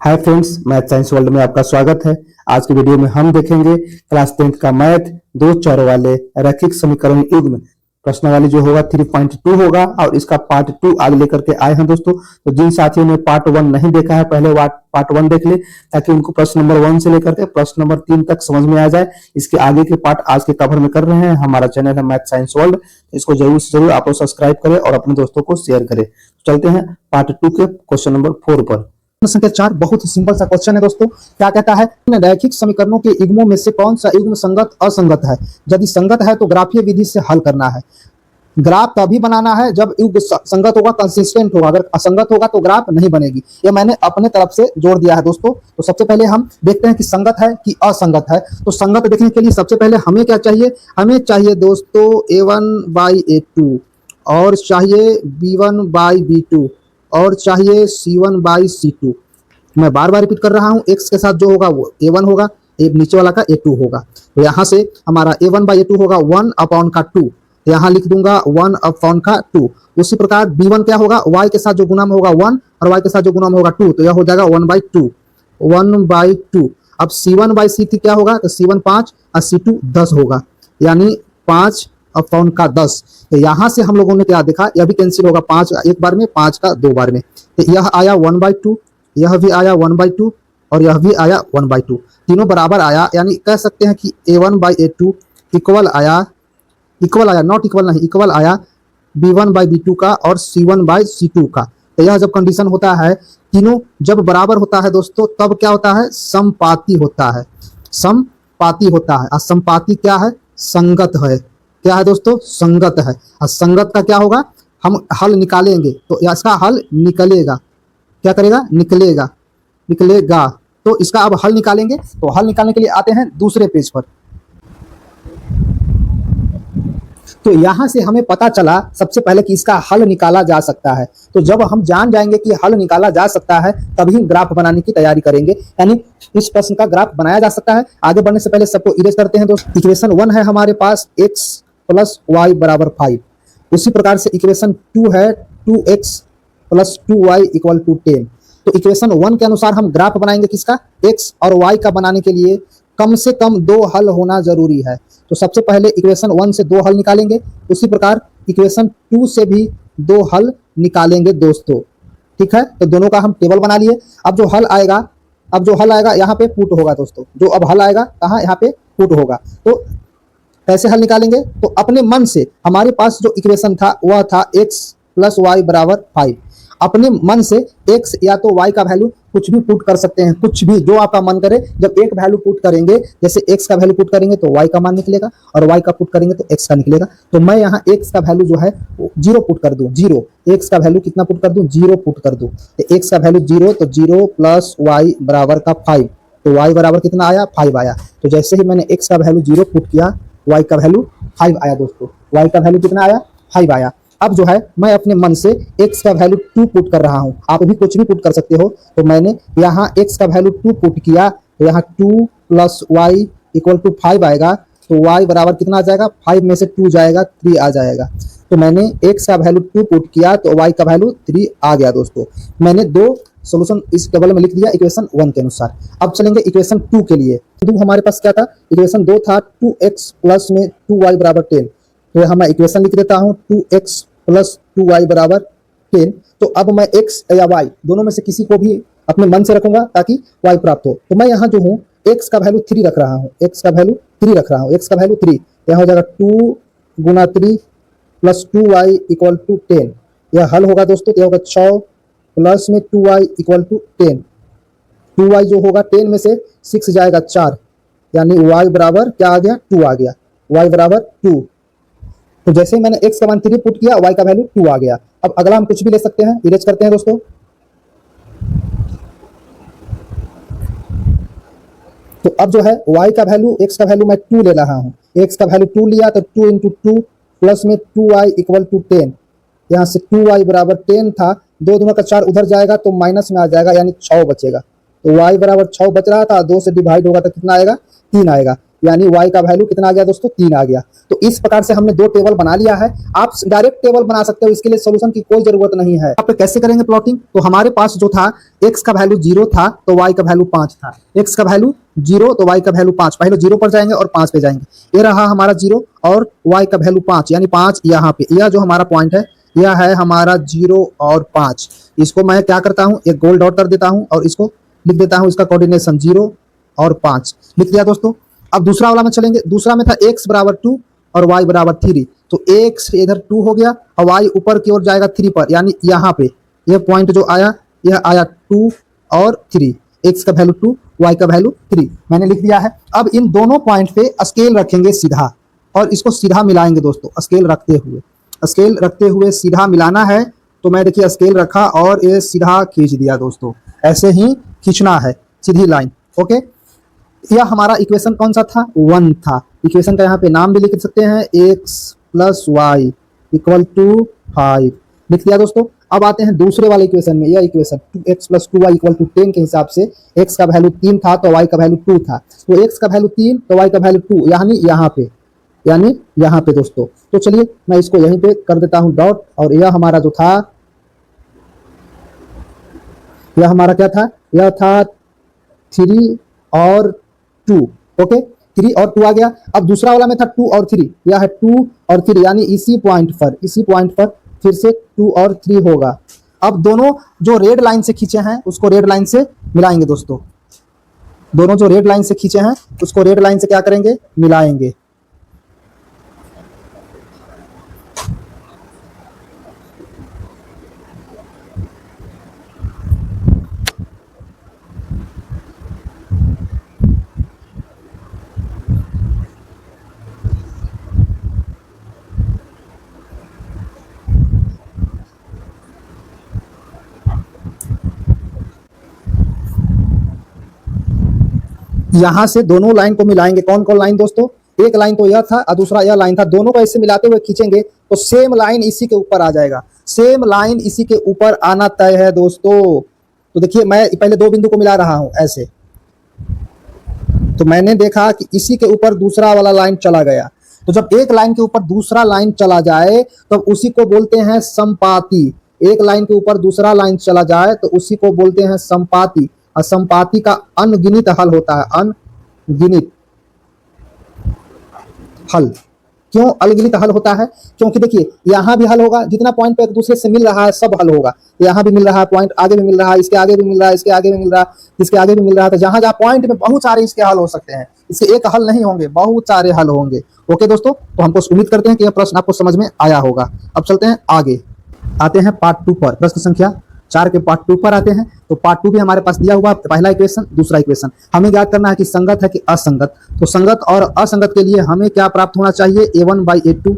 Hi friends, math science world में आपका स्वागत है। आज की वीडियो में हम देखेंगे क्लास 10th का मैथ दो चरों वाले रैखिक समीकरण युग्म प्रश्नावली जो होगा 3.2 होगा और इसका पार्ट 2 आज लेकर के आए हैं दोस्तों। तो जिन साथियों ने पार्ट 1 नहीं देखा है पहले पार्ट 1 देख ले ताकि उनको प्रश्न नंबर 1 से लेकर के प्रश्न नंबर 3 तक समझ में आ जाए। इसके आगे के पार्ट आज के कवर में कर रहे हैं। हमारा चैनल है मैथ साइंस वर्ल्ड, इसको जरूर से जरूर आप लोग सब्सक्राइब करें और अपने दोस्तों को शेयर करें। चलते हैं पार्ट 2 के क्वेश्चन नंबर 4 पर। संख्या 4 बहुत ही सिंपल सा क्वेश्चन है दोस्तों। क्या कहता है, रैखिक समीकरणों के युग्मों में से कौन सा युग्म संगत असंगत है? यदि संगत है तो ग्राफीय विधि से हल करना है। ग्राफ तभी बनाना है जब युग्म संगत होगा, कंसिस्टेंट होगा। अगर असंगत होगा तो ग्राफ नहीं बनेगी। ये मैंने अपने तरफ से जोड़ दिया है दोस्तों। तो सबसे पहले हम देखते हैं कि संगत है कि असंगत है। तो संगत देखने के लिए सबसे पहले हमें क्या चाहिए? हमें चाहिए दोस्तों a1/a2 और चाहिए b1/b2 और चाहिए c1/c2। मैं बार बार रिपीट कर रहा हूं, x के साथ जो होगा वो a1 होगा, नीचे वाला का a2 होगा। तो यहाँ से हमारा a1/a2 होगा 1/2। यहाँ लिख दूंगा 1/2। उसी प्रकार b1 क्या होगा? y के साथ जो गुणन होगा 1 और y के साथ जो गुणन होगा 2, तो यह हो जाएगा 1/2। अब c1/c3 क्या होगा? तो c1 5 और c2 10 होगा, यानी 5/10। तो यहाँ से हम लोगों ने क्या देखा, यह भी कैंसिल होगा, 5 एक बार में, 5 का 2 बार में। तो यह आया 1/2, यह भी आया 1/2 और यह भी आया 1/2। तीनों बराबर आया, यानी कह सकते हैं कि a1/a2 इक्वल आया, नॉट इक्वल नहीं, इक्वल आया b1/b2 का और c1/c2 का। तो यह जब कंडीशन होता है, तीनों जब बराबर होता है दोस्तों, तब क्या होता है? समपाती होता है। समपाती होता है। और समपाती क्या है? संगत है। क्या है दोस्तों? संगत है। और संगत का क्या होगा? हम हल निकालेंगे तो इसका हल निकलेगा। क्या करेगा? निकलेगा। तो इसका अब हल निकालेंगे। तो हल निकालने के लिए आते हैं दूसरे पेज पर। तो यहां से हमें पता चला सबसे पहले कि इसका हल निकाला जा सकता है। तो जब हम जान जाएंगे कि हल निकाला जा सकता है तभी ग्राफ बनाने की तैयारी करेंगे, यानी इस प्रश्न का ग्राफ बनाया जा सकता है। आगे बढ़ने से पहले सबको इरेज करते हैं दोस्तों। इक्वेशन 1 है हमारे पास x + y = 5। उसी प्रकार से इक्वेशन 2 है 2x + 2y = 10। तो इक्वेशन 1 के अनुसार हम ग्राफ बनाएंगे किसका? x और y का बनाने के लिए कम से कम 2 हल होना जरूरी है। तो सबसे पहले इक्वेशन 1 से 2 हल निकालेंगे, उसी प्रकार इक्वेशन 2 से भी 2 हल निकालेंगे दोस्तों। ठीक है, तो दोनों का हम टेबल बना लिए। अब जो हल आएगा यहाँ पे पुट होगा दोस्तों। जो अब हल आएगा कहाँ? यहाँ पे पुट होगा। तो कैसे हल निकालेंगे? तो अपने मन से, हमारे पास जो इक्वेशन था वह था x + y = 5। अपने मन से x या तो y का वैल्यू कुछ भी पुट कर सकते हैं, कुछ भी जो आपका मन करे। जब एक वैल्यू पुट करेंगे, जैसे x का वैल्यू पुट करेंगे तो y का मान निकलेगा और y का पुट करेंगे तो x का निकलेगा। तो मैं यहाँ x का वैल्यू जो है 0 पुट कर दूं। 0 x का वैल्यू कितना पुट कर दूं? 0 पुट कर दूं। तो x का वैल्यू 0, तो 0 + y = 5। तो y बराबर कितना आया? 5 आया। तो जैसे ही मैंने x का वैल्यू 0 पुट किया, y का वैल्यू 5 आया दोस्तों। y का वैल्यू कितना आया? 5 आया। अब जो है मैं अपने मन से x का वैल्यू 2 पुट कर रहा हूं। आप भी कुछ भी पुट कर सकते हो। तो मैंने यहाँ x का वैल्यू 2 पुट किया, तो यहाँ 2 + y = 5 आएगा। तो y बराबर कितना आ जाएगा? 5 में से 2 जाएगा, 3 आ जाएगा। तो मैंने x का वैल्यू 2 पुट किया तो y का वैल्यू 3 आ गया दोस्तों। मैंने 2 सोल्यूशन इस टेबल में लिख दिया इक्वेशन 1 के अनुसार। अब चलेंगे इक्वेशन 2 के लिए। तो हमारे पास क्या था? इक्वेशन 2 था 2x + में 2y = 10। तो यहाँ मैं इक्वेशन लिख देता हूँ 2x + 2y = 10। तो अब मैं x या y दोनों में से किसी को भी अपने मन से रखूंगा ताकि y प्राप्त हो। तो मैं यहाँ जो हूँ x का वैल्यू 3 रख रहा हूँ, x का वैल्यू 3 रख रहा हूँ। x का वैल्यू 3, यहाँ हो जाएगा 2 × 3 + 2y = 10। यह हल होगा दोस्तों। यह होगा 6 + में 2y = 10। 2y जो होगा 10 में से 6 जाएगा 4, यानी y बराबर क्या आ गया? 2 आ गया। y बराबर 2। तो जैसे ही मैंने x का मान 3 पुट किया, y का वैल्यू 2 आ गया। अब अगला हम कुछ भी ले सकते हैं, इरेज करते हैं दोस्तों। तो अब जो है y का वैल्यू, x का वैल्यू मैं 2 ले रहा हूँ। x का वैल्यू 2 लिया तो 2 × 2 + में 2y = 10। यहाँ से 2y बराबर 10 था, 2 दूना का 4 उधर जाएगा तो माइनस में आ जाएगा, यानी 6 बचेगा। तो y बराबर 6 बच रहा था, 2 से डिवाइड होगा तो कितना आएगा? 3 आएगा। यानी y का वैल्यू कितना आ गया दोस्तों, 3 आ गया। तो इस प्रकार से हमने दो टेबल बना लिया है। आप डायरेक्ट टेबल बना सकते हो, इसके लिए सोल्यूशन की कोई जरूरत नहीं है। आप कैसे करेंगे प्लॉटिंग, तो हमारे पास जो था x का वैल्यू 0 था तो y का वैल्यू 5 था, x का वैल्यू 0 तो y का वैल्यू 5, पहले 0 पर जाएंगे और 5 पे जाएंगे। ये रहा हमारा 0 और y का वैल्यू 5, यानी 5 यहाँ पे, यह जो हमारा पॉइंट है यह है हमारा 0 और 5। इसको मैं क्या करता हूँ, एक गोल डॉट कर देता हूँ और इसको लिख देता हूँ, इसका कोऑर्डिनेशन 0 और 5 लिख दिया दोस्तों। अब दूसरा वाला में चलेंगे। दूसरा में था x बराबर 2 और y बराबर 3, तो x इधर 2 हो गया और y ऊपर की ओर जाएगा 3 पर, यानी यहाँ पे यह पॉइंट जो आया यह आया 2 और 3, x का वैल्यू 2 y का वैल्यू 3 मैंने लिख दिया है। अब इन दोनों पॉइंट पे स्केल रखेंगे सीधा और इसको सीधा मिलाएंगे दोस्तों। स्केल रखते हुए सीधा मिलाना है, तो मैं देखिए स्केल रखा और ये सीधा खींच दिया दोस्तों। ऐसे ही खींचना है सीधी लाइन। ओके, यह हमारा इक्वेशन कौन सा था, 1 था। इक्वेशन का यहाँ पे नाम भी लिख सकते हैं, x plus Y equal to 5 लिख दिया दोस्तों। अब आते हैं दूसरे वाले इक्वेशन में। यह equation 2x plus 2y equal to 10 के हिसाब से x का वैल्यू 3 था तो y का वैल्यू 2 था, तो x का वैल्यू 3 तो y का वैल्यू 2, यानी यहाँ पे दोस्तों। तो चलिए मैं इसको यहीं पे कर देता हूँ डॉट, और यह हमारा जो था, यह हमारा क्या था, यह था 3 और 2। ओके, 3 और 2 आ गया। अब दूसरा वाला में था 2 और 3, यह है 2 और 3, यानी इसी पॉइंट पर फिर से 2 और 3 होगा। अब दोनों जो रेड लाइन से खींचे हैं उसको रेड लाइन से मिलाएंगे दोस्तों। दोनों जो रेड लाइन से खींचे हैं उसको रेड लाइन से क्या करेंगे, मिलाएंगे। यहां से दोनों लाइन को मिलाएंगे। कौन कौन लाइन दोस्तों, एक लाइन तो यह था और दूसरा यह लाइन था। दोनों को ऐसे मिलाते हुए खींचेंगे तो सेम लाइन इसी के ऊपर आ जाएगा। सेम लाइन इसी के ऊपर आना तय है दोस्तों। तो देखिए मैं पहले दो बिंदु को मिला रहा हूं ऐसे, तो मैंने देखा कि इसी के ऊपर दूसरा वाला लाइन चला गया। तो जब एक लाइन के ऊपर दूसरा लाइन चला जाए तो उसी को बोलते हैं संपाती। एक लाइन के ऊपर दूसरा लाइन चला जाए तो उसी को बोलते हैं संपाती। और संपाती का अनगिनत हल होता है, अनगिनत हल। क्यों अनगिनत हल होता है, क्योंकि देखिए यहाँ भी हल होगा, जितना पॉइंट पे एक दूसरे से मिल रहा है सब हल होगा। यहाँ भी मिल रहा है पॉइंट, आगे भी मिल रहा है, इसके आगे भी मिल रहा है, इसके आगे भी मिल रहा है, इसके आगे भी मिल रहा है। तो जहां जहां पॉइंट में बहुत सारे इसके हल हो सकते हैं, इसके एक हल नहीं होंगे, बहुत सारे हल होंगे। ओके दोस्तों, तो हमको उम्मीद करते हैं कि यह प्रश्न आपको समझ में आया होगा। अब चलते हैं आगे, आते हैं पार्ट 2 पर। प्रश्न संख्या 4 के पार्ट 2 पर आते हैं। तो पार्ट 2 भी हमारे पास दिया हुआ, पहला इक्वेशन दूसरा इक्वेशन। हमें ज्ञात करना है कि संगत है कि असंगत। तो संगत और असंगत के लिए हमें क्या प्राप्त होना चाहिए, a1/a2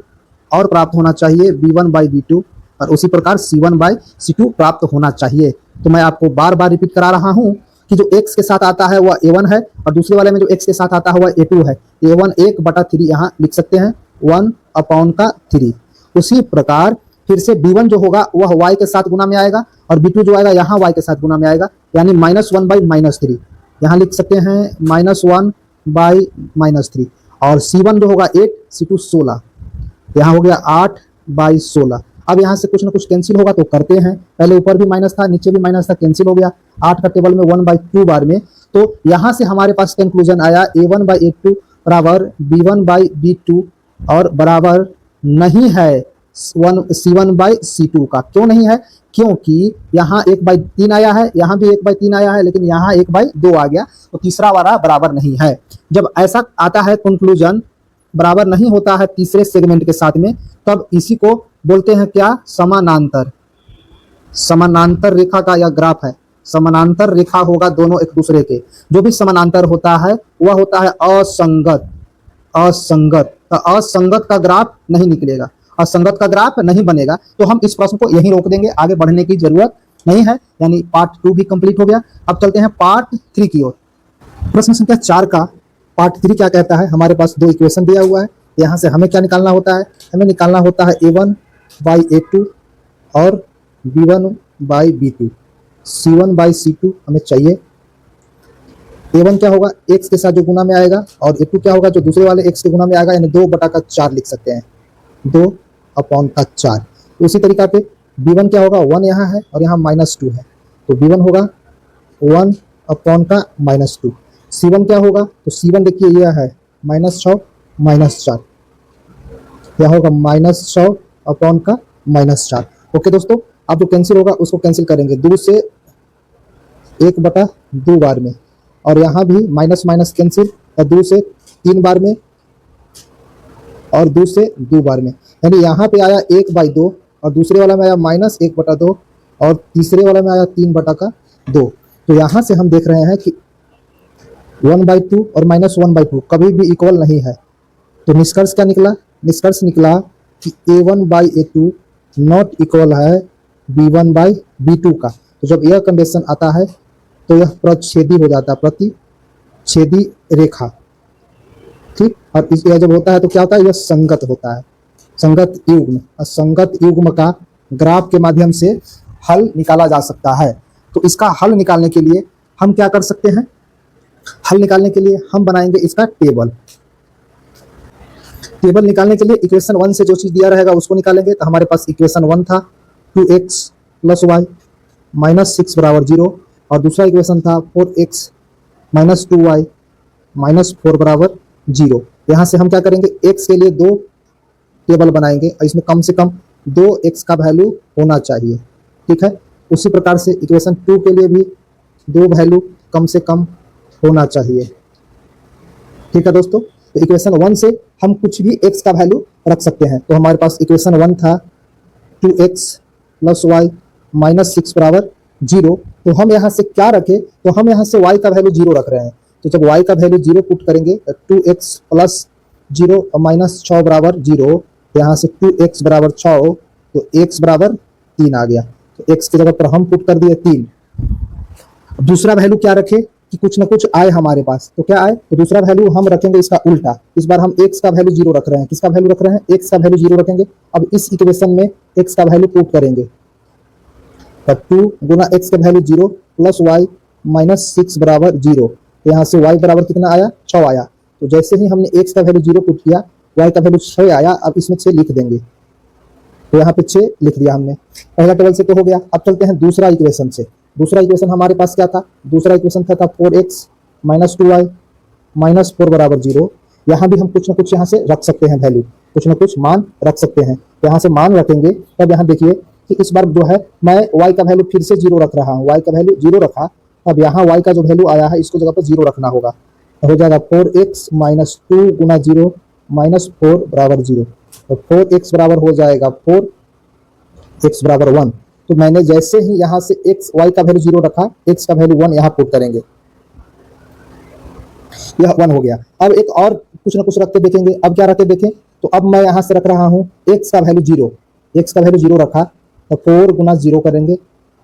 और प्राप्त होना चाहिए b1/b2 और उसी प्रकार c1/c2 प्राप्त होना चाहिए। तो मैं आपको बार बार रिपीट करा रहा हूं कि जो x के साथ आता है वह a1 है और दूसरे वाले में जो x के साथ आता है वह a2 है। a1 1/3 यहाँ लिख सकते हैं, 1/3। उसी प्रकार फिर से b1 जो होगा वह y के साथ गुना में आएगा और b2 जो आएगा यहाँ y के साथ गुना में आएगा, यानी -1/-3 यहाँ लिख सकते हैं, -1/-3। और c1 जो होगा 8, c2 16, यहाँ हो गया 8/16। अब यहाँ से कुछ ना कुछ कैंसिल होगा तो करते हैं। पहले ऊपर भी माइनस था, नीचे भी माइनस था, कैंसिल हो गया 8 का टेबल में 1/2 बार में। तो यहाँ से हमारे पास कंक्लूजन आया a1/a2 बराबर b1/b2 और बराबर नहीं है c1/c2 का। क्यों नहीं है, क्योंकि यहाँ 1/3 आया है, यहाँ भी 1/3 आया है, लेकिन यहाँ 1/2 आ गया, तो तीसरा वाला बराबर नहीं है। जब ऐसा आता है कंक्लूजन बराबर नहीं होता है तीसरे सेगमेंट के साथ में, तब इसी को बोलते हैं क्या, समानांतर। समानांतर रेखा का यह ग्राफ है। समानांतर रेखा होगा दोनों एक दूसरे के। जो भी समानांतर होता है वह होता है असंगत। असंगत, तो असंगत का ग्राफ नहीं निकलेगा, असंगत का ग्राफ नहीं बनेगा। तो हम इस प्रश्न को यहीं रोक देंगे, आगे बढ़ने की जरूरत नहीं है। यानी पार्ट 2 भी कंप्लीट हो गया। अब चलते हैं पार्ट 3 की ओर। प्रश्न संख्या 4 का पार्ट 3 क्या कहता है, हमारे पास दो इक्वेशन दिया हुआ है। यहाँ से हमें क्या निकालना होता है, हमें निकालना होता है a1/a2 और b1/b2, c1/c2 हमें चाहिए। a1 क्या होगा, x के साथ जो गुना में आएगा, और a2 क्या होगा, जो दूसरे वाले x के गुना में आएगा, यानी 2/4 लिख सकते हैं, 2/4। उसी तरीका पे b1 क्या होगा, 1 यहाँ है और यहाँ -2 है, तो b1 होगा 1/2। c1 क्या होगा, तो c1 देखिए यह है -6 -4, यह होगा -6/4। ओके दोस्तों, अब जो कैंसिल होगा उसको कैंसिल करेंगे 2 से 1/2 बार में, और यहाँ भी माइनस माइनस कैंसिल, और 2 से 3 बार में और 2 से 2 बार में, यानी यहाँ पे आया 1/2 और दूसरे वाला में आया -1/2 और तीसरे वाला में आया 3/2। तो यहाँ से हम देख रहे हैं कि 1/2 और -1/2 कभी भी इक्वल नहीं है। तो निष्कर्ष क्या निकला, निष्कर्ष निकला कि a1/a2 नॉट इक्वल है b1/b2 का। तो जब यह कंडीशन आता है तो यह प्रतिच्छेदी हो जाता है, प्रतिच्छेदी रेखा, ठीक। और यह जब होता है तो क्या होता है, यह संगत होता है, संगत युग्म। और संगत युग्म का ग्राफ के माध्यम से हल निकाला जा सकता है। तो इसका हल निकालने के लिए हम क्या कर सकते हैं, हल निकालने के लिए हम बनाएंगे इसका टेबल। टेबल निकालने के लिए इक्वेशन 1 से जो चीज दिया रहेगा उसको निकालेंगे। तो हमारे पास इक्वेशन 1 था 2x + y -6 = 0, और दूसरा इक्वेशन था 4x - 2y -4 = 0। यहाँ से हम क्या करेंगे, x के लिए 2 टेबल बनाएंगे और इसमें कम से कम 2x का वैल्यू होना चाहिए, ठीक है। उसी प्रकार से इक्वेशन 2 के लिए भी 2 वैल्यू कम से कम होना चाहिए, ठीक है दोस्तों। तो इक्वेशन 1 से हम कुछ भी x का वैल्यू रख सकते हैं। तो हमारे पास इक्वेशन 1 था 2x + y -6 = 0। तो हम यहाँ से क्या रखें, तो हम यहाँ से y का वैल्यू 0 रख रहे हैं। तो जब y का वैल्यू 0 पुट करेंगे तो 2x + 0 -6 = 0, यहाँ से 2x = 6, तो x = 3 आ गया। तो x की जगह पर हम पुट कर दिए 3। दूसरा वैल्यू क्या रखें कि कुछ ना कुछ आए हमारे पास, तो क्या आए, तो दूसरा वैल्यू हम रखेंगे इसका उल्टा। इस बार हम x का वैल्यू 0 रख रहे हैं, किसका वैल्यू रख रहे हैं, x का वैल्यू 0 रखेंगे। अब इस इक्वेशन में x का वैल्यू पुट करेंगे, तब 2 गुना x का वैल्यू 0 + y -6 = 0। यहाँ से y बराबर कितना आया, 6 आया। तो जैसे ही हमने x का वैल्यू 0 पुट किया, y का वैल्यू 6 आया। अब इसमें 6 लिख देंगे, तो यहाँ पे 6 लिख दिया हमने। पहला टेबल से तो हो गया। अब चलते हैं दूसरा इक्वेशन से। दूसरा इक्वेशन हमारे पास क्या था, दूसरा इक्वेशन था 4x - 2y -4 = 0। यहाँ भी हम कुछ ना कुछ यहाँ से रख सकते हैं वैल्यू, कुछ ना कुछ मान रख सकते हैं। यहाँ से मान रखेंगे, तब यहाँ देखिए कि इस बार जो है मैं y का वैल्यू फिर से 0 रख रहा हूँ, y का वैल्यू 0 रखा। अब यहाँ y का जो वैल्यू आया है इसको जगह पर 0 रखना होगा, तो हो जाएगा 4x - 2 गुना 0 -4 = 0। तो 4x बराबर हो जाएगा 4, x = 1। तो मैंने जैसे ही यहाँ से y का वैल्यू 0 रखा, x का वैल्यू 1 यहाँ पुट करेंगे, यह 1 हो गया। अब एक और कुछ ना कुछ रख के देखेंगे। अब क्या रख के देखें, तो अब मैं यहाँ से रख रहा हूँ x का वैल्यू 0, x का वैल्यू 0 रखा, तो 4 गुना 0 करेंगे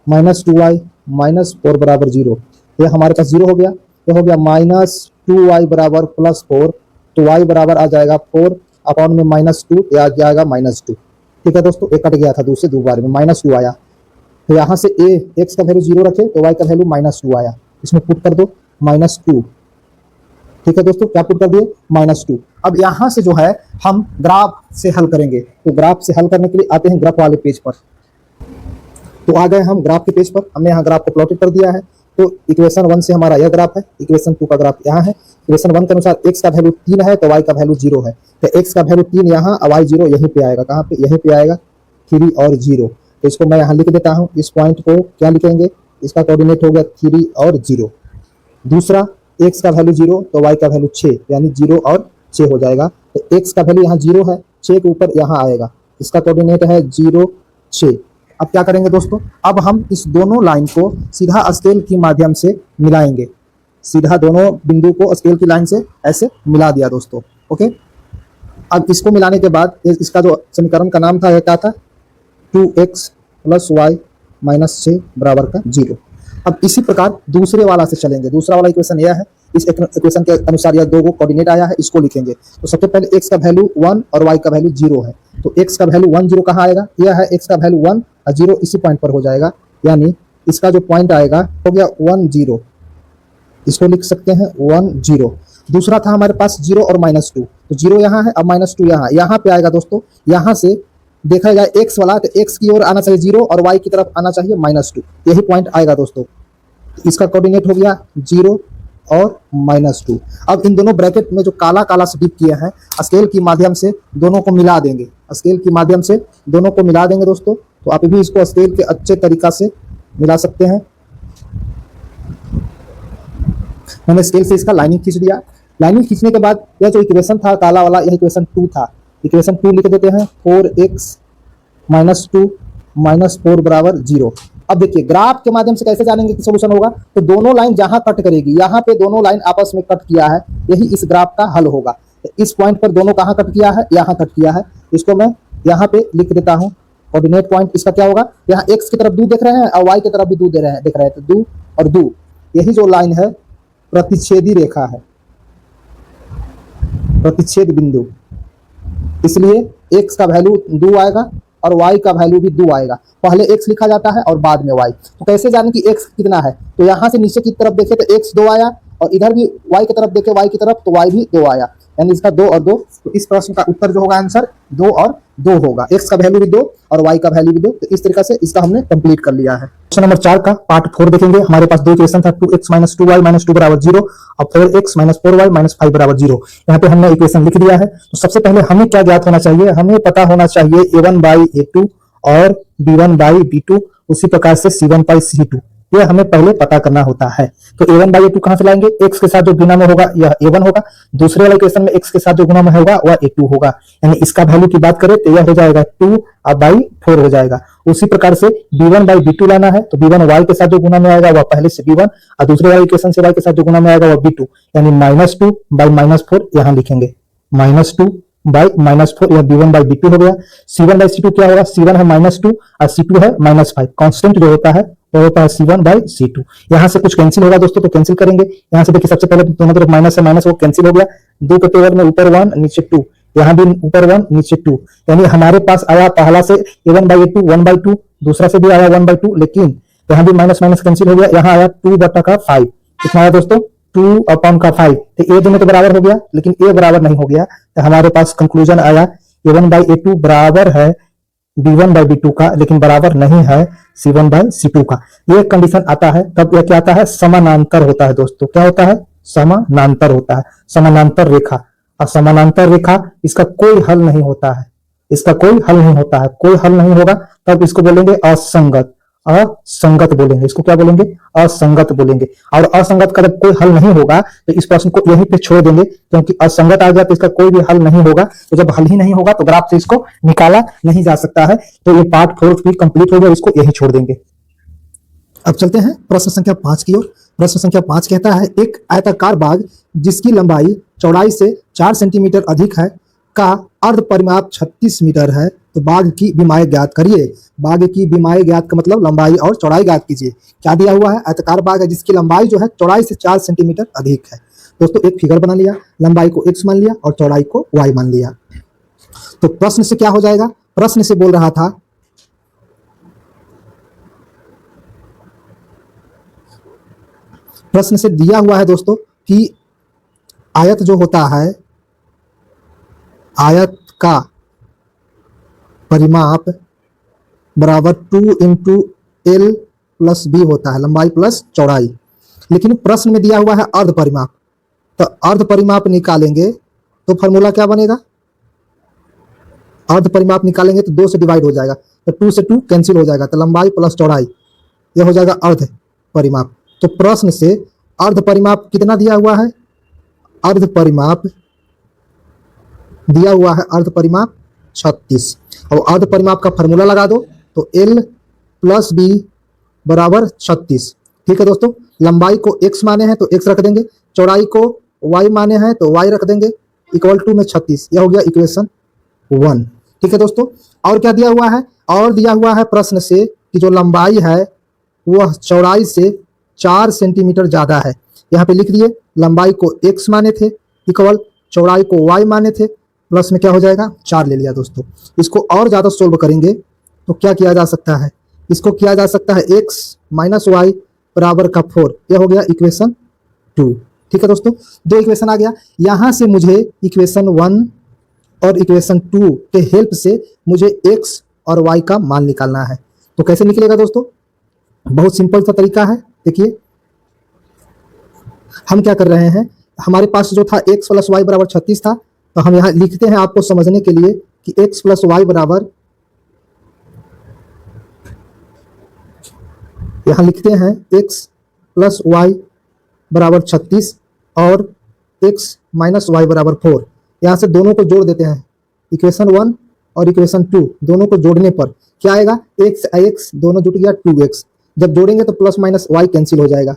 -2y -4 = 0। यह हमारे पास 0 हो गया। यह हो गया -2y = +4, तो y बराबर आ जाएगा 4 अपॉन में -2, यह आ जाएगा -2, ठीक है दोस्तों। एक कट गया था दूसरे 2 बार में, -2 आया। तो यहाँ से x का वैल्यू 0 रखे तो y का वैल्यू -2 आया, इसमें पुट कर दो -2, ठीक है दोस्तों। क्या पुट कर दिए, -2। अब यहाँ से जो है हम ग्राफ से हल करेंगे। तो ग्राफ से हल करने के लिए आते हैं ग्राफ वाले पेज पर। तो आ गए हम ग्राफ के पेज पर, हमने यहाँ ग्राफ को प्लॉटेड कर दिया है। तो इक्वेशन 1 से हमारा यह ग्राफ है, इक्वेशन 2 का ग्राफ यहाँ है। इक्वेशन 1 के अनुसार x का वैल्यू 3 है तो y का वैल्यू 0 है, तो x का वैल्यू 3 यहाँ और y 0 यहीं पे आएगा। कहाँ पे, यहीं पे आएगा 3 और 0। तो इसको मैं यहाँ लिख देता हूँ, इस पॉइंट को क्या लिखेंगे, इसका कोऑर्डिनेट हो गया 3 और 0। दूसरा x का वैल्यू 0 तो y का वैल्यू 6, यानी 0 और 6 हो जाएगा। तो x का वैल्यू यहाँ 0 है, 6 के ऊपर यहाँ आएगा, इसका कोऑर्डिनेट है 0 6। अब क्या करेंगे दोस्तों, अब हम इस दोनों लाइन को सीधा स्केल की माध्यम से मिलाएंगे। सीधा दोनों बिंदु को स्केल की लाइन से ऐसे मिला दिया दोस्तों, ओके। अब इसको मिलाने के बाद इसका जो समीकरण का नाम था यह क्या था, 2x + y -6 = 0। अब इसी प्रकार दूसरे वाला से चलेंगे। दूसरा वाला इक्वेशन यह है, इस इक्वेशन के अनुसार यह दो को कोऑर्डिनेट आया है, इसको लिखेंगे। तो सबसे पहले x का वैल्यू 1 और y का वैल्यू 0 है। तो x का वैल्यू 1 0 कहाँ आएगा, यह है x का वैल्यू 1 और 0 इसी पॉइंट पर हो जाएगा, यानी इसका जो पॉइंट आएगा हो गया 1 0, इसको लिख सकते हैं 1 0। दूसरा था हमारे पास 0 और -2, तो 0 यहाँ है, अब -2 यहाँ पे आएगा दोस्तों। यहाँ से देखा जाए x वाला, तो x की ओर आना चाहिए 0 और y की तरफ आना चाहिए -2, यही पॉइंट आएगा दोस्तों। इसका कोऑर्डिनेट हो गया 0 और -2। अब इन दोनों ब्रैकेट में जो काला काला से डिप किए हैं, स्केल की माध्यम से दोनों को मिला देंगे, स्केल की माध्यम से दोनों को मिला देंगे दोस्तों। तो आप भी इसको स्केल के अच्छे तरीका से मिला सकते हैं। मैंने स्केल से इसका लाइनिंग खींच दिया। लाइनिंग खींचने के बाद यह जो इक्वेशन था काला वाला, यह इक्वेशन 2 था। इक्वेशन 2 लिख देते हैं, 4x -2 -4 बराबर 0। अब देखिए ग्राफ के माध्यम से कैसे जानेंगे कि सोल्यूशन होगा, तो दोनों लाइन जहां कट करेगी, यहाँ पे दोनों लाइन आपस में कट किया है, यही इस ग्राफ का हल होगा। तो इस पॉइंट पर दोनों कहाँ कट किया है, यहाँ कट किया है। इसको मैं यहाँ पे लिख देता हूँ। कोऑर्डिनेट पॉइंट इसका क्या होगा, यहाँ x की तरफ 2 देख रहे हैं और y की तरफ भी 2 दे रहे हैं, देख रहे हैं, तो 2 और 2, यही जो लाइन है प्रतिच्छेदी रेखा है, प्रतिच्छेद बिंदु। इसलिए x का वैल्यू 2 आएगा और y का वैल्यू भी 2 आएगा। पहले x लिखा जाता है और बाद में y। तो कैसे जाने कि x कितना है, तो यहाँ से नीचे की तरफ देखे तो x 2 आया, और इधर भी y की तरफ देखे y की तरफ तो y भी 2 आया, यानी इसका 2 और 2। तो इस प्रश्न का उत्तर जो होगा आंसर 2 और 2 होगा। x का वैल्यू भी 2 और y का वैल्यू भी 2। तो इस तरीके से इसका हमने कंप्लीट कर लिया है। क्वेश्चन नंबर 4 का पार्ट 4 देखेंगे। हमारे पास दो इक्वेशन था, 2x - 2y - 2 बराबर 0 और 4x - 4y - 5 बराबर 0। यहाँ पे हमने इक्वेशन लिख दिया है। तो सबसे पहले हमें क्या ज्ञात होना चाहिए, हमें पता होना चाहिए a1/a2 और b1/b2, उसी प्रकार से c1/c2, ये हमें पहले पता करना होता है। तो a1/a2 कहां से लाएंगे, x के साथ जो गुना में होगा यह a1 होगा, दूसरे वाले इक्वेशन में x के साथ जो गुना में होगा वह a2 होगा, यानी इसका वैल्यू की बात करें तो यह हो जाएगा 2 और बाई 4 हो जाएगा। उसी प्रकार से b1/b2 लाना है, तो b1 y के साथ जो गुना में आएगा वह पहले से b1 और दूसरे वाले इक्वेशन से y के साथ जो गुना में आएगा वह b2, यानी -2 बाई -4 यहाँ लिखेंगे, -2 बाई -4, यह b1/b2 हो गया। c1/c2 क्या होगा, c1 है -2 और c2 है -5। कांस्टेंट जो होता है वो होता है c1/c2। यहाँ से कुछ कैंसिल होगा दोस्तों, तो कैंसिल करेंगे। यहाँ से देखिए सबसे पहले दोनों तरफ माइनस है, माइनस वो कैंसिल हो गया। 2 के तेवर में ऊपर 1 नीचे 2, यहाँ भी ऊपर 1 नीचे 2, यानी हमारे पास आया पहला से a1/a2 1/2, दूसरा से भी आया 1/2, लेकिन यहाँ भी माइनस माइनस कैंसिल हो गया। यहाँ आया 2/5, कितना आया दोस्तों 2/5। तो a दोनों तो बराबर हो गया, लेकिन a बराबर नहीं हो गया। तो हमारे पास कंक्लूजन आया a1/a2 बराबर है b1/b2 का, लेकिन बराबर नहीं है c1/c2 का। ये कंडीशन आता है तब यह क्या आता है, समानांतर होता है दोस्तों। क्या होता है, समानांतर होता है, समानांतर रेखा। और समानांतर रेखा इसका कोई हल नहीं होता है, इसका कोई हल नहीं होता है, कोई हल नहीं होगा तब इसको बोलेंगे असंगत। असंगत बोलेंगे, इसको क्या बोलेंगे, असंगत बोलेंगे। और असंगत का जब कोई हल नहीं होगा तो इस प्रश्न को यहीं पे छोड़ देंगे, क्योंकि असंगत आ गया तो इसका कोई भी हल नहीं होगा। तो जब हल ही नहीं होगा तो ग्राफ से इसको निकाला नहीं जा सकता है। तो ये पार्ट 4 भी कंप्लीट हो गया, इसको यहीं छोड़ देंगे। अब चलते हैं प्रश्न संख्या 5 की ओर। प्रश्न संख्या 5 कहता है, एक आयताकार बाग जिसकी लंबाई चौड़ाई से 4 सेंटीमीटर अधिक है का अर्ध परिमाप 36 मीटर है, तो बाग की विमाएं ज्ञात करिए। बाग की विमाएं ज्ञात का मतलब लंबाई और चौड़ाई ज्ञात कीजिए। क्या दिया हुआ है, आयताकार बाग है जिसकी लंबाई जो है चौड़ाई से 4 सेंटीमीटर अधिक है। दोस्तों एक फिगर बना लिया, लंबाई को x मान लिया और चौड़ाई को y मान लिया। तो प्रश्न से क्या हो जाएगा, प्रश्न से बोल रहा था प्रश्न से दिया हुआ है दोस्तों कि आयत जो होता है, आयत का परिमाप बराबर 2 × L + B होता है, लंबाई प्लस चौड़ाई। लेकिन प्रश्न में दिया हुआ है अर्ध परिमाप, तो अर्ध परिमाप निकालेंगे तो फॉर्मूला क्या बनेगा, अर्ध परिमाप निकालेंगे तो 2 से डिवाइड हो जाएगा, तो 2 से 2 कैंसिल हो जाएगा, तो लंबाई प्लस चौड़ाई यह हो जाएगा अर्ध परिमाप। तो प्रश्न से अर्ध परिमाप कितना दिया हुआ है, अर्ध परिमाप दिया हुआ है, अर्ध परिमाप 36। और अर्ध परिमाप का फॉर्मूला लगा दो तो L + B बराबर 36। ठीक है दोस्तों, लंबाई को x माने हैं तो x रख देंगे, चौड़ाई को y माने हैं तो y रख देंगे, इक्वल टू में 36। यह हो गया इक्वेशन 1। ठीक है दोस्तों, और क्या दिया हुआ है, और दिया हुआ है प्रश्न से कि जो लंबाई है वह चौड़ाई से 4 सेंटीमीटर ज्यादा है। यहाँ पे लिख दिए, लंबाई को x माने थे इक्वल चौड़ाई को y माने थे, प्लस में क्या हो जाएगा 4 ले लिया दोस्तों। इसको और ज्यादा सोल्व करेंगे तो क्या किया जा सकता है, इसको किया जा सकता है x - y बराबर का 4। यह हो गया इक्वेशन 2। ठीक है दोस्तों, दो इक्वेशन आ गया। यहां से मुझे इक्वेशन 1 और इक्वेशन 2 के हेल्प से मुझे x और y का मान निकालना है। तो कैसे निकलेगा दोस्तों? बहुत सिंपल सा तरीका है। देखिए हम क्या कर रहे हैं, हमारे पास जो था x प्लस वाई बराबर 36 था, तो हम यहाँ लिखते हैं आपको समझने के लिए कि x प्लस वाई बराबर, यहाँ लिखते हैं x प्लस वाई बराबर 36 और x माइनस वाई बराबर 4। यहाँ से दोनों को जोड़ देते हैं, इक्वेशन 1 और इक्वेशन 2 दोनों को जोड़ने पर क्या आएगा, x दोनों जुट गया 2x। जब जोड़ेंगे तो प्लस माइनस y कैंसिल हो जाएगा।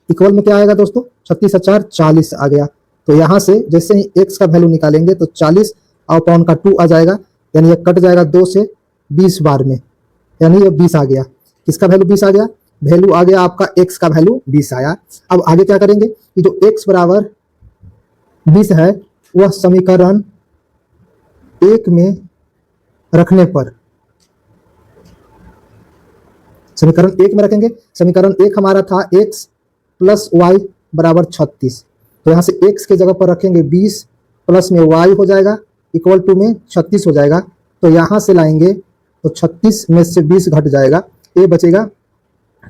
इक्वल में क्या आएगा दोस्तों, 36 4 40 आ गया। तो यहाँ से जैसे ही x का वैल्यू निकालेंगे तो 40 और पाउंड का 2 आ जाएगा, यानी ये कट जाएगा 2 से 20 बार में, यानी ये 20 आ गया। किसका वैल्यू 20 आ गया? वैल्यू आ गया आपका x का वैल्यू 20 आया। अब आगे क्या करेंगे कि जो x बराबर 20 है वह समीकरण 1 में रखने पर, समीकरण 1 में रखेंगे। समीकरण 1 हमारा था x प्लस वाई बराबर 36, तो यहाँ से x के जगह पर रखेंगे 20 प्लस में y हो जाएगा इक्वल टू में 36 हो जाएगा। तो यहाँ से लाएंगे तो 36 में से 20 घट जाएगा, ये बचेगा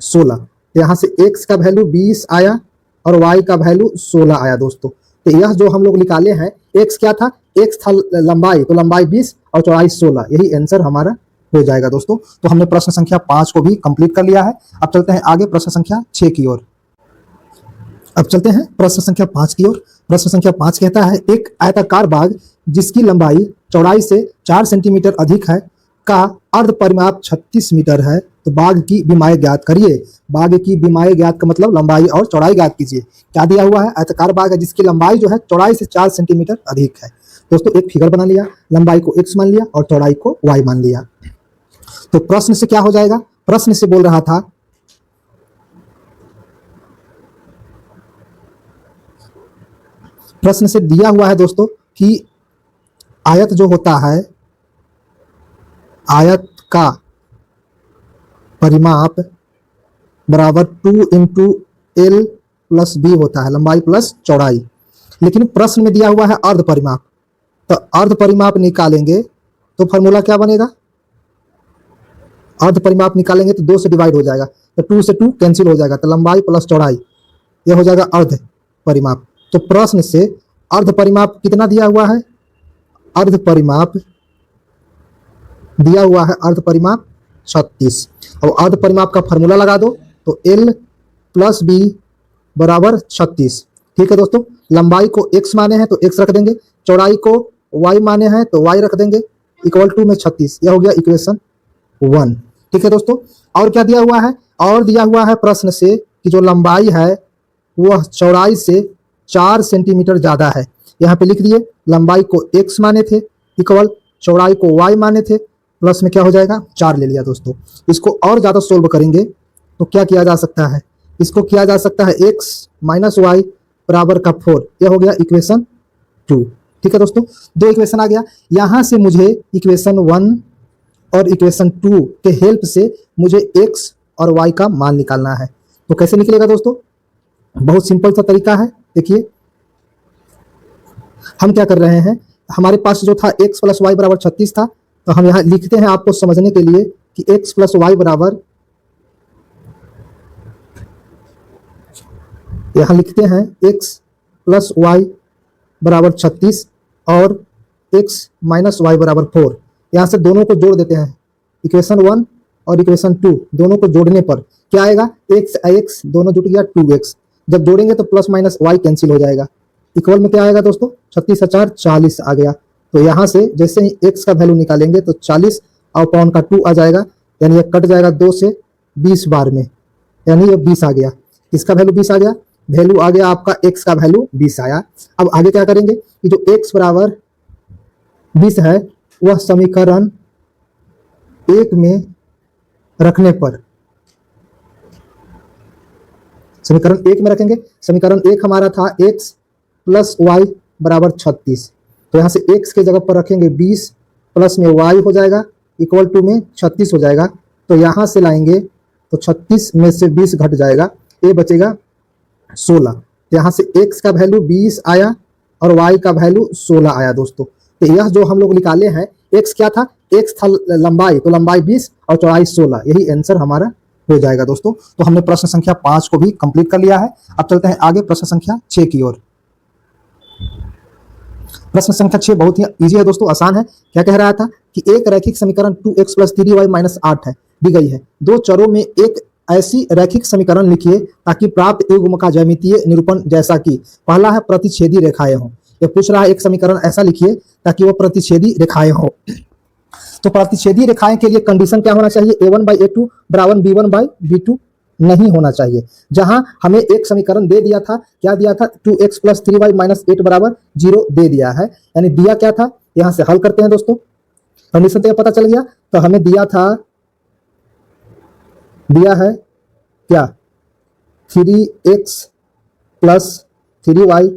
16। यहाँ से x का वैल्यू 20 आया और y का वैल्यू 16 आया दोस्तों। तो यह जो हम लोग निकाले हैं, x क्या था, x था लंबाई, तो लंबाई 20 और चौड़ाई 16, यही आंसर हमारा हो जाएगा दोस्तों। तो हमने प्रश्न संख्या 5 को भी कंप्लीट कर लिया है। अब चलते हैं आगे प्रश्न संख्या 6 की ओर। अब चलते हैं प्रश्न संख्या 5 की ओर। प्रश्न संख्या 5 कहता है, एक आयताकार बाग जिसकी लंबाई चौड़ाई से 4 सेंटीमीटर अधिक है का अर्ध परिमाप 36 मीटर है, तो बाग की विमाएं ज्ञात करिए। बाग की विमाएं ज्ञात का मतलब लंबाई और चौड़ाई ज्ञात कीजिए। क्या दिया हुआ है, आयताकार बाग है जिसकी लंबाई जो है चौड़ाई से 4 सेंटीमीटर अधिक है। दोस्तों एक फिगर बना लिया, लंबाई को x मान लिया और चौड़ाई को y मान लिया। तो प्रश्न से क्या हो जाएगा, प्रश्न से बोल रहा था प्रश्न से दिया हुआ है दोस्तों कि आयत जो होता है, आयत का परिमाप बराबर 2 इंटू एल प्लस बी होता है, लंबाई प्लस चौड़ाई। लेकिन प्रश्न में दिया हुआ है अर्ध परिमाप, तो अर्ध परिमाप निकालेंगे तो फॉर्मूला क्या बनेगा, अर्ध परिमाप निकालेंगे तो 2 से डिवाइड हो जाएगा, तो 2 से 2 कैंसिल हो जाएगा, तो लंबाई प्लस चौड़ाई ये हो जाएगा अर्ध परिमाप। तो प्रश्न से अर्ध परिमाप कितना दिया हुआ है, अर्ध परिमाप दिया हुआ है, अर्ध परिमाप 36। और अर्ध परिमाप का फॉर्मूला लगा दो तो L प्लस बी बराबर 36। ठीक है दोस्तों, लंबाई को x माने हैं तो x रख देंगे, चौड़ाई को y माने हैं तो y रख देंगे, इक्वल टू में 36। यह हो गया इक्वेशन 1। ठीक है दोस्तों, और क्या दिया हुआ है, और दिया हुआ है प्रश्न से कि जो लंबाई है वह चौड़ाई से 4 सेंटीमीटर ज्यादा है। यहाँ पे लिख दिए, लंबाई को x माने थे इक्वल चौड़ाई को y माने थे, प्लस में क्या हो जाएगा 4 ले लिया दोस्तों। इसको और ज्यादा सोल्व करेंगे तो क्या किया जा सकता है, इसको किया जा सकता है x माइनस वाई बराबर का 4, यह हो गया इक्वेशन 2। ठीक है दोस्तों, दो इक्वेशन आ गया। यहाँ से मुझे इक्वेशन 1 और इक्वेशन 2 के हेल्प से मुझे x और y का मान निकालना है। तो कैसे निकलेगा दोस्तों, बहुत सिंपल सा तरीका है। देखिए हम क्या कर रहे हैं, हमारे पास जो था x प्लस वाई बराबर 36 था, तो हम यहाँ लिखते हैं आपको समझने के लिए कि x प्लस वाई बराबर, यहाँ लिखते हैं x प्लस वाई बराबर 36 और x माइनस वाई बराबर 4। यहाँ से दोनों को जोड़ देते हैं, इक्वेशन 1 और इक्वेशन 2 दोनों को जोड़ने पर क्या आएगा, x दोनों जुट गया 2x। जब जोड़ेंगे तो प्लस माइनस y कैंसिल हो जाएगा। इक्वल में क्या आएगा दोस्तों, 36 4 40 आ गया। तो यहाँ से जैसे ही x का वैल्यू निकालेंगे तो 40 और पाउंड का 2 आ जाएगा, यानी ये कट जाएगा 2 से 20 बार में, यानी ये 20 आ गया। इसका वैल्यू 20 आ गया, वैल्यू आ गया आपका x का वैल्यू 20 आया। अब आगे क्या करेंगे कि जो x बराबर 20 है वह समीकरण 1 में रखने पर, समीकरण 1 में रखेंगे। समीकरण 1 हमारा था x प्लस वाई बराबर 36, तो यहाँ से x के जगह पर रखेंगे 20 प्लस में y हो जाएगा इक्वल टू में 36 हो जाएगा। तो यहाँ से लाएंगे तो 36 में से 20 घट जाएगा, ये बचेगा 16। तो यहाँ से x का वैल्यू 20 आया और y का वैल्यू 16 आया दोस्तों। तो यह जो हम लोग निकाले हैं, x क्या था, x था लंबाई, तो लंबाई 20 और चौड़ाई 16, यही आंसर हमारा हो जाएगा दोस्तों। तो हमने प्रश्न संख्या 5 को भी कंप्लीट कर लिया है। अब चलते हैं आगे प्रश्न संख्या 6 की ओर। प्रश्न संख्या 6 बहुत ही इजी है दोस्तों, आसान है। क्या कह रहा था कि एक रैखिक समीकरण 2x + 3y - 8 है, दी गई है। दो चरों में एक ऐसी रैखिक समीकरण लिखिए ताकि प्राप्त युग्म का ज्यामितीय निरूपण जैसा कि पहला है प्रतिच्छेदी रेखाएं हों। ये पूछ रहा है एक समीकरण ऐसा लिखिए ताकि वो प्रतिच्छेदी रेखाएं हो। तो प्रतिच्छेदी रेखाएं के लिए कंडीशन क्या होना चाहिए, a1/a2 = b1/b2 नहीं होना चाहिए। जहां हमें एक समीकरण दे दिया था, क्या दिया था, 2x + 3y - 8 = 0 दे दिया है, यानी दिया क्या था, यहां से हल करते हैं दोस्तों। कंडीशन तो पता चल गया। तो हमें दिया है क्या, 3x + 3y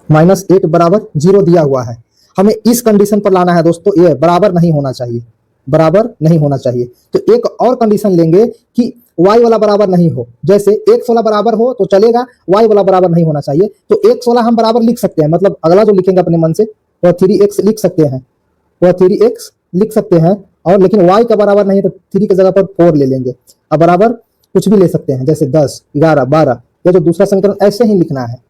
- 8 = 0 दिया हुआ है। हमें इस कंडीशन पर लाना है दोस्तों, ये बराबर नहीं होना चाहिए, बराबर नहीं होना चाहिए। तो एक और कंडीशन लेंगे कि y वाला बराबर नहीं हो, जैसे x वाला बराबर हो तो चलेगा, y वाला बराबर नहीं होना चाहिए। तो x वाला हम बराबर लिख सकते हैं, मतलब अगला जो लिखेंगे अपने मन से वह 3x लिख सकते हैं, वह 3x लिख सकते हैं। और लेकिन y का बराबर नहीं है तो 3 की जगह पर 4 ले लेंगे। अब बराबर कुछ भी ले सकते हैं, जैसे 10, 11, 12, या जो दूसरा समीकरण ऐसे ही लिखना है,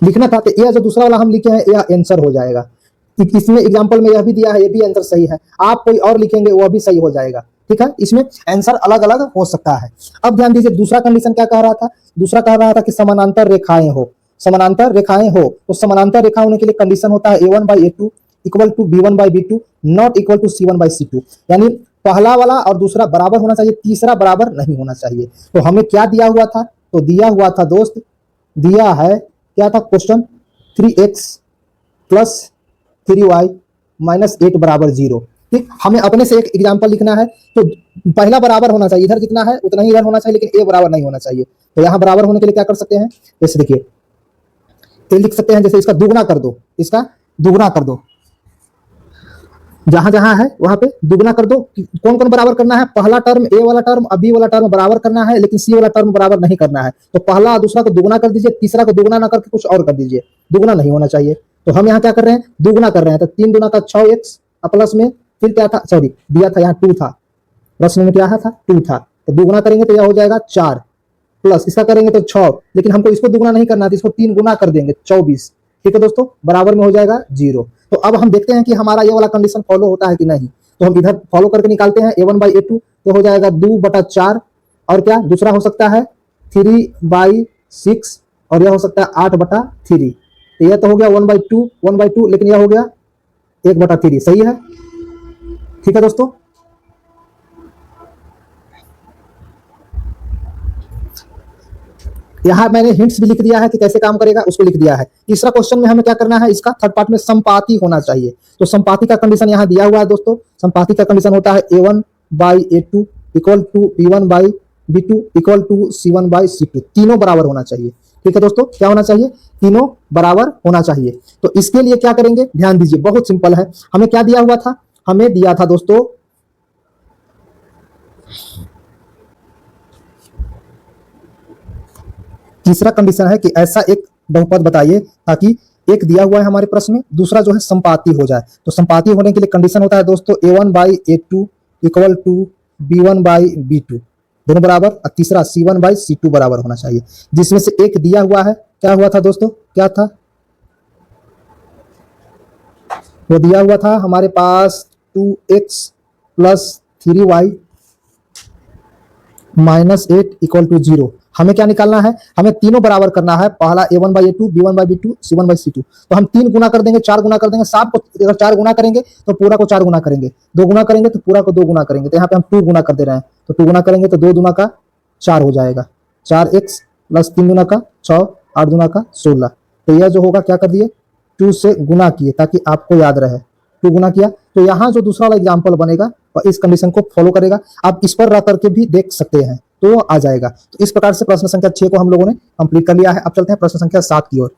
लिखना था। तो यह जो दूसरा वाला हम लिखे हैं यह आंसर हो जाएगा। इसमें एग्जांपल में यह भी दिया है, ये भी आंसर सही है। आप कोई और लिखेंगे वह भी सही हो जाएगा, ठीक है। इसमें आंसर अलग अलग हो सकता है। अब ध्यान दीजिए, दूसरा कंडीशन क्या कह रहा था, दूसरा कह रहा था कि समानांतर रेखाएं हो, समानांतर रेखाएं हो। तो समानांतर रेखा होने के लिए कंडीशन होता है a1/a2 = b1/b2 not equal to c1/c2, यानी पहला वाला और दूसरा बराबर होना चाहिए, तीसरा बराबर नहीं होना चाहिए। तो हमें क्या दिया हुआ था, तो दिया हुआ था दोस्त, दिया है क्या था क्वेश्चन, 3x + 3y - 8 = 0। ठीक, हमें अपने से एक एग्जांपल लिखना है। तो पहला बराबर होना चाहिए, इधर जितना है उतना ही इधर होना चाहिए, लेकिन a बराबर नहीं होना चाहिए। तो यहाँ बराबर होने के लिए क्या कर सकते हैं, जैसे देखिए ये लिख सकते हैं, जैसे इसका दुगना कर दो, इसका दुगना कर दो, जहां जहां है वहां पे दुगना कर दो। कौन कौन बराबर करना है, पहला टर्म a वाला टर्म और b वाला टर्म बराबर करना है, लेकिन c वाला टर्म बराबर नहीं करना है। तो पहला और दूसरा को दुगना कर दीजिए, तीसरा को दुगना ना करके कुछ और कर दीजिए, दुगना नहीं होना चाहिए। तो हम यहाँ क्या कर रहे हैं, दुगना कर रहे हैं। तो 3 दूना का 6x प्लस में फिर क्या था, सॉरी दिया था यहाँ 2 था, प्रश्न में क्या था 2 था। तो दुगना करेंगे तो यह हो जाएगा 4, प्लस इसका करेंगे तो 6, लेकिन हमको इसको दुगना नहीं करना है, इसको 3 गुना कर देंगे 24। ठीक है दोस्तों, बराबर में हो जाएगा 0। तो अब हम देखते हैं कि हमारा ये वाला कंडीशन फॉलो होता है कि नहीं। तो हम इधर फॉलो करके निकालते हैं, a1/a2 तो हो जाएगा 2/4, और क्या दूसरा हो सकता है 3/6, और यह हो सकता है 8/3। तो यह तो हो गया 1/2, लेकिन यह हो गया 1/3, सही है। ठीक है दोस्तों, यहाँ मैंने हिंट्स भी लिख दिया है कि कैसे काम करेगा, उसको लिख दिया है। तीसरा क्वेश्चन में हमें क्या करना है, इसका थर्ड पार्ट में संपाती होना चाहिए। तो संपाती का कंडीशन यहाँ दिया हुआ है दोस्तों। संपाती का कंडीशन होता है a1/a2 = b1/b2 = c1/c2, तीनों बराबर होना चाहिए। ठीक है दोस्तों, क्या होना चाहिए, तीनों बराबर होना चाहिए। तो इसके लिए क्या करेंगे, ध्यान दीजिए, बहुत सिंपल है। हमें क्या दिया हुआ था, हमें दिया था दोस्तों तीसरा कंडीशन है कि ऐसा एक बहुपद बताइए ताकि एक दिया हुआ है हमारे प्रश्न में, दूसरा जो है संपाती हो जाए। तो संपाती होने के लिए कंडीशन होता है दोस्तों a1/a2 = b1/b2, दोनों बराबर, और तीसरा c1/c2 बराबर होना चाहिए। जिसमें से एक दिया हुआ है, क्या हुआ था दोस्तों, क्या था, वो दिया हुआ था हमारे पास 2x + 3y - 8 = 0। हमें क्या निकालना है, हमें तीनों बराबर करना है। पहला a1/a2 b1/b2 c1/c2। तो हम 3 गुना कर देंगे, 4 गुना कर देंगे, 7 को अगर 4 गुना करेंगे तो पूरा को 4 गुना करेंगे, 2 गुना करेंगे तो पूरा को 2 गुना करेंगे। तो यहाँ पे हम 2 गुना कर दे रहे हैं, तो 2 गुना करेंगे तो 2 दूना का 4 हो जाएगा, 4x + 3 दूना का 6, 8 दूना का 16। तो यह जो होगा क्या कर दिए, 2 से गुना किए ताकि आपको याद रहे, 2 गुना किया। तो यहाँ जो दूसरा वाला एग्जाम्पल बनेगा वह इस कंडीशन को फॉलो करेगा। आप इस पर रह करके भी देख सकते हैं तो वो आ जाएगा। तो इस प्रकार से प्रश्न संख्या 6 को हम लोगों ने कंप्लीट कर लिया है। अब चलते हैं प्रश्न संख्या 7 की ओर।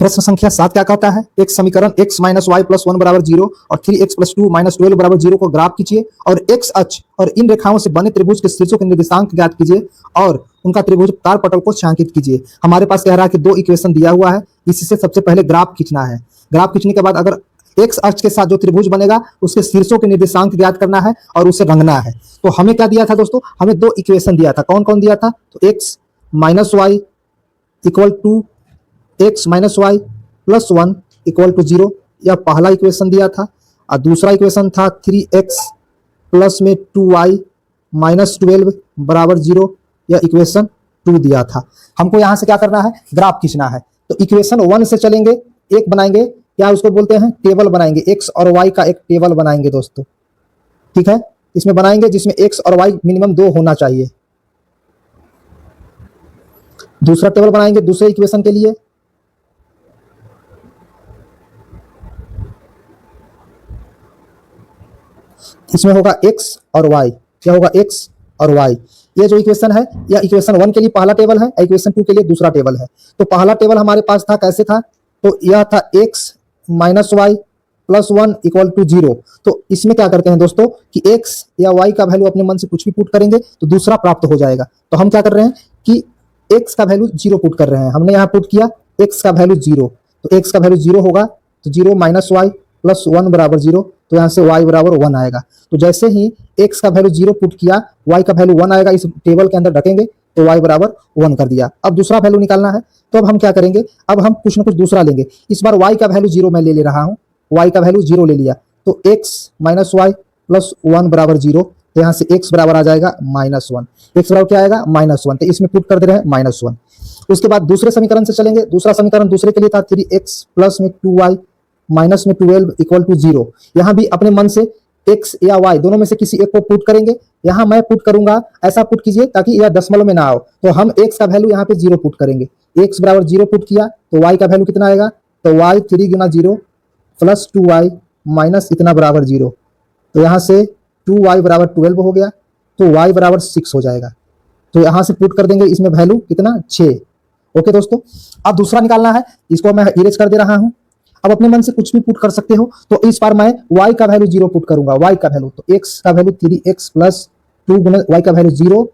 प्रश्न संख्या 7 क्या कहता है, एक समीकरण x माइनस वाई प्लस 1 बराबर 0 और 3x प्लस 2 माइनस 12 बराबर 0 को ग्राफ कीजिए और x अक्ष और इन रेखाओं से बने त्रिभुज के शीर्षों के निर्देशांक ज्ञात कीजिए और उनका त्रिभुज तार पटल को छायांकित कीजिए। हमारे पास कह रहा है कि दो इक्वेशन दिया हुआ है, इससे सबसे पहले ग्राफ खींचना है। ग्राफ खींचने के बाद अगर x अक्ष के साथ जो त्रिभुज बनेगा उसके शीर्षों के निर्देशांक ज्ञात करना है और उसे रंगना है। तो हमें क्या दिया था दोस्तों, हमें दो इक्वेशन दिया था। कौन कौन दिया था, तो x minus Y equal to x minus Y plus 1 equal to 0, यह पहला इक्वेशन दिया था। और दूसरा इक्वेशन था 3x प्लस में 2y माइनस 12 बराबर 0, यह इक्वेशन 2 दिया था। हमको यहाँ से क्या करना है, ग्राफ खींचना है। तो इक्वेशन 1 से चलेंगे, एक बनाएंगे, क्या उसको बोलते हैं, टेबल बनाएंगे, x और y का एक टेबल बनाएंगे दोस्तों, ठीक है। इसमें बनाएंगे जिसमें x और y मिनिमम 2 होना चाहिए। दूसरा टेबल बनाएंगे दूसरे इक्वेशन के लिए, इसमें होगा x और y, क्या होगा x और y। ये जो इक्वेशन है यह इक्वेशन 1 के लिए पहला टेबल है, इक्वेशन 2 के लिए दूसरा टेबल है। तो पहला टेबल हमारे पास था, कैसे था, तो यह था x minus Y plus 1 equal to 0। तो इसमें क्या करते हैं दोस्तों कि x या y का वैल्यू अपने मन से कुछ भी पुट करेंगे तो दूसरा प्राप्त हो जाएगा। तो हम क्या कर रहे हैं कि x का वैल्यू 0 पुट कर रहे हैं। हमने यहाँ पुट किया x का वैल्यू 0, तो x का वैल्यू 0 होगा, तो 0 माइनस वाई प्लस 1 बराबर 0, तो यहाँ से y बराबर 1 आएगा। तो जैसे ही x का वैल्यू 0 पुट किया, y का वैल्यू 1 आएगा, इस टेबल के अंदर रखेंगे तो y बराबर 1 कर दिया। अब दूसरा वैल्यू निकालना है, तो अब हम क्या करेंगे, अब हम कुछ ना कुछ दूसरा लेंगे। इस बार y का वैल्यू 0 मैं ले रहा हूँ, y का वैल्यू 0 ले लिया, तो x माइनस वाई प्लस 1 बराबर 0, तो यहाँ से x बराबर आ जाएगा माइनस 1। x बराबर क्या आएगा, माइनस 1, तो इसमें पुट कर दे रहे हैं माइनस 1। उसके बाद दूसरे समीकरण से चलेंगे। दूसरा समीकरण दूसरे के लिए था 3x प्लस में 2y माइनस में 12 इक्वल टू 0। यहाँ भी अपने मन से x या y दोनों में से किसी एक को पुट करेंगे। यहाँ मैं पुट करूंगा, ऐसा पुट कीजिए ताकि यह दशमलव में ना आओ। तो हम x का वैल्यू यहाँ पे 0 पुट करेंगे, x बराबर 0 पुट किया तो y का वैल्यू कितना आएगा, तो y 3 गुना 0 प्लस 2y माइनस इतना बराबर 0, तो यहाँ से 2y बराबर 12 हो गया, तो y बराबर 6 हो जाएगा। तो यहाँ से पुट कर देंगे, इसमें वैल्यू कितना 6। ओके दोस्तों, अब दूसरा निकालना है, इसको मैं इरेज कर दे रहा हूँ। अब अपने मन से कुछ भी पुट कर सकते हो। तो इस बार मैं y का वैल्यू 0 पुट करूंगा, y का वैल्यू, तो x का वैल्यू 3x प्लस 2 गुना y का वैल्यू 0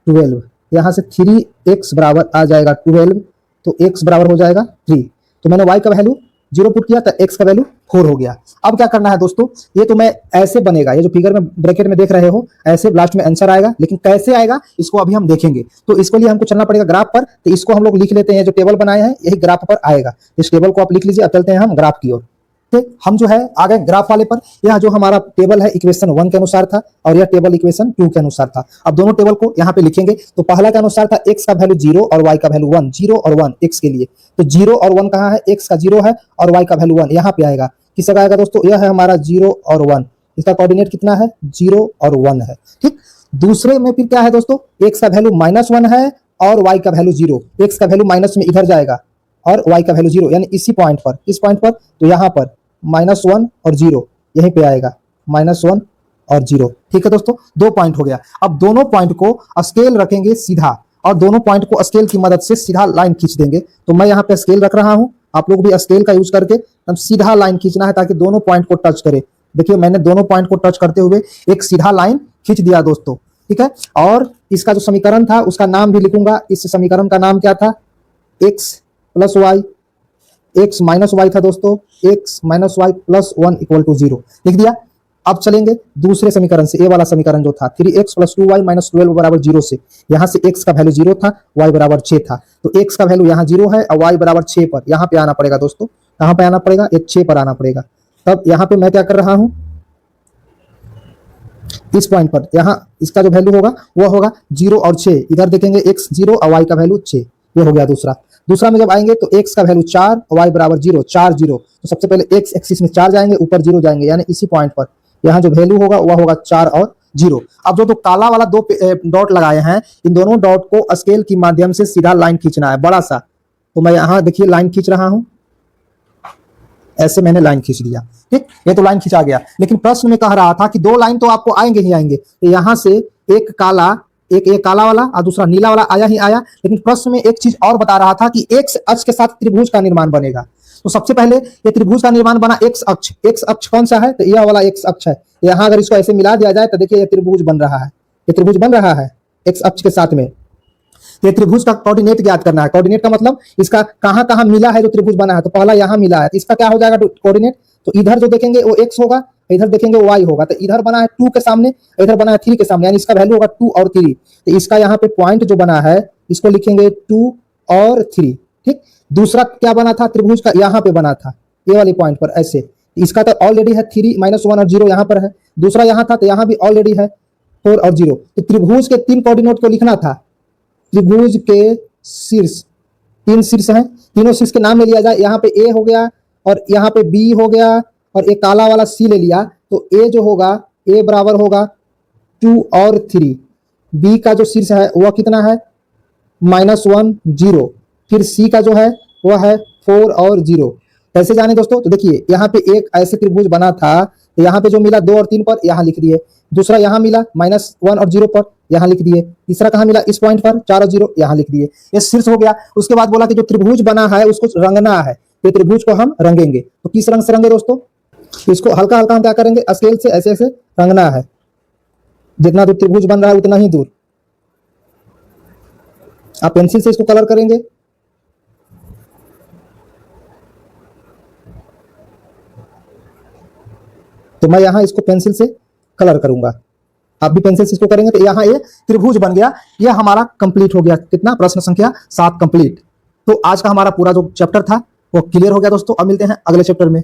12, यहाँ से 3x बराबर आ जाएगा 12, तो x बराबर हो जाएगा 3। तो मैंने y का वैल्यू 0 पुट किया तो x का वैल्यू 4 हो गया। अब क्या करना है दोस्तों, ये तो मैं ऐसे बनेगा, ये जो फिगर में ब्रैकेट में देख रहे हो, ऐसे लास्ट में आंसर आएगा, लेकिन कैसे आएगा इसको अभी हम देखेंगे। तो इसके लिए हमको चलना पड़ेगा ग्राफ पर। तो इसको हम लोग लिख लेते हैं, जो टेबल बनाए हैं यही ग्राफ पर आएगा। इस टेबल को आप लिख लीजिए। अब चलते हैं हम ग्राफ की ओर। हम जो है आ गए ग्राफ वाले पर। यह जो हमारा टेबल है इक्वेशन 1 के अनुसार था और यह टेबल इक्वेशन 2 के अनुसार था। अब दोनों टेबल को यहाँ पे लिखेंगे। तो पहला के अनुसार था x का वैल्यू 0 और y का वैल्यू 1, 0 और 1 x के लिए। तो 0 और 1 कहाँ है, x का 0 है और y का वैल्यू 1 यहाँ पे आएगा। किस जगह आएगा दोस्तों, यह है हमारा 0 और 1, इसका कोऑर्डिनेट कितना है, 0 और 1 है। ठीक, दूसरे में फिर क्या है दोस्तों, x का वैल्यू -1 है और y का वैल्यू 0। x का वैल्यू माइनस में इधर जाएगा और y का वैल्यू 0, यानी इसी पॉइंट पर, इस पॉइंट पर, तो यहाँ पर -1 और 0 यहीं पे आएगा, -1 और 0। ठीक है दोस्तों, 2 पॉइंट हो गया। अब दोनों पॉइंट को स्केल रखेंगे सीधा और दोनों पॉइंट को स्केल की मदद से सीधा लाइन खींच देंगे। तो मैं यहाँ पे स्केल रख रहा हूँ, आप लोग भी स्केल का यूज करके हम सीधा लाइन खींचना है ताकि दोनों पॉइंट को टच करे। देखिए मैंने दोनों पॉइंट को टच करते हुए एक सीधा लाइन खींच दिया दोस्तों। ठीक है, और इसका जो समीकरण था उसका नाम भी लिखूंगा। इस समीकरण का नाम क्या था, x plus y, x minus y था दोस्तों, x minus Y plus 1 equal to 0 लिख दिया। अब चलेंगे दूसरे समीकरण से, ये वाला समीकरण जो था 3x प्लस 2y माइनस 12 बराबर 0 से। यहाँ से x का वैल्यू 0 था, y बराबर 6 था, तो x का वैल्यू यहाँ 0 है और y बराबर 6 पर यहाँ पे आना पड़ेगा दोस्तों। कहाँ पे आना पड़ेगा, ये 6 पर आना पड़ेगा। तब यहाँ पे मैं क्या कर रहा हूँ, इस पॉइंट पर यहाँ इसका जो वैल्यू होगा वह होगा 0 और 6। इधर देखेंगे x 0 और y का वैल्यू 6, ये हो गया दूसरा में जब आएंगे तो x का वैल्यू 4 और y बराबर 0, 4 0। तो सबसे पहले x एक्सिस में 4 जाएंगे, ऊपर 0 जाएंगे, यानी इसी पॉइंट पर यहाँ जो वैल्यू होगा वह होगा 4 और 0। अब जो काला वाला 2 डॉट लगाए हैं, इन दोनों डॉट को स्केल की माध्यम से सीधा लाइन खींचना है, बड़ा सा। तो मैं यहाँ देखिए लाइन खींच रहा हूँ, ऐसे मैंने लाइन खींच दिया। ठीक, ये तो लाइन खींचा गया, लेकिन प्रश्न में कह रहा था कि 2 लाइन तो आपको आएंगे ही आएंगे। तो यहाँ से एक काला एक ये काला वाला और दूसरा नीला वाला आया ही आया, लेकिन प्रश्न में एक चीज और बता रहा था कि एक्स अक्ष के साथ त्रिभुज का निर्माण बनेगा। तो सबसे पहले ये त्रिभुज का निर्माण बना एक्स अक्ष। एक्स अक्ष कौन सा है? तो यह वाला एक्स अक्ष है। यहाँ अगर इसको ऐसे मिला दिया जाए तो देखिए ये त्रिभुज बन रहा है, ये त्रिभुज बन रहा है एक्स अक्ष के साथ में। तो ये त्रिभुज का कोऑर्डिनेट ज्ञात करना है। कोऑर्डिनेट का मतलब इसका कहाँ कहाँ मिला है जो त्रिभुज बना है। तो पहला यहाँ मिला है, तो इसका क्या हो जाएगा कोऑर्डिनेट? तो इधर जो देखेंगे वो x होगा, इधर देखेंगे वो y होगा। तो इधर बना है 2 के सामने, इधर बना है 3 के सामने, यानी इसका वैल्यू होगा 2 और 3। तो इसका यहाँ पे पॉइंट जो बना है इसको लिखेंगे 2 और 3। ठीक, दूसरा क्या बना था त्रिभुज का? यहाँ पे बना था ये वाले पॉइंट पर ऐसे। इसका तो ऑलरेडी है 3 -1 और 0 यहाँ पर है। दूसरा यहाँ था तो यहाँ भी ऑलरेडी है 4 और 0। तो त्रिभुज के 3 कोऑर्डिनेट को लिखना था। त्रिभुज के शीर्ष 3 शीर्ष हैं, तीनों शीर्ष के नाम ले लिया जाए। यहाँ पे ए हो गया और यहाँ पे बी हो गया और एक काला वाला सी ले लिया। तो ए जो होगा ए बराबर होगा 2 और 3। बी का जो शीर्ष है वह कितना है? -1 0। फिर सी का जो है वह है 4 और 0। कैसे जाने दोस्तों? तो देखिए यहाँ पे एक ऐसे त्रिभुज बना था, तो यहाँ पे जो मिला 2 और 3 पर यहाँ लिख दिए। दूसरा यहाँ मिला -1 और 0 पर यहाँ लिख दिए। तीसरा कहाँ मिला? इस पॉइंट पर 4 और 0 यहाँ लिख दिए। ये शीर्ष हो गया। उसके बाद बोला कि जो त्रिभुज बना है उसको रंगना है, तो त्रिभुज को हम रंगेंगे। तो किस रंग से रंगे दोस्तों? तो इसको हल्का हल्का हम क्या करेंगे? स्केल से ऐसे ऐसे रंगना है। जितना दूर त्रिभुज बन रहा है उतना ही दूर आप पेंसिल से इसको कलर करेंगे। तो मैं यहाँ इसको पेंसिल से कलर करूंगा, आप भी पेंसिल से इसको करेंगे। तो यहाँ ये त्रिभुज बन गया। ये हमारा कंप्लीट हो गया। कितना? प्रश्न संख्या 7 कंप्लीट। तो आज का हमारा पूरा जो चैप्टर था वो क्लियर हो गया दोस्तों। अब मिलते हैं अगले चैप्टर में।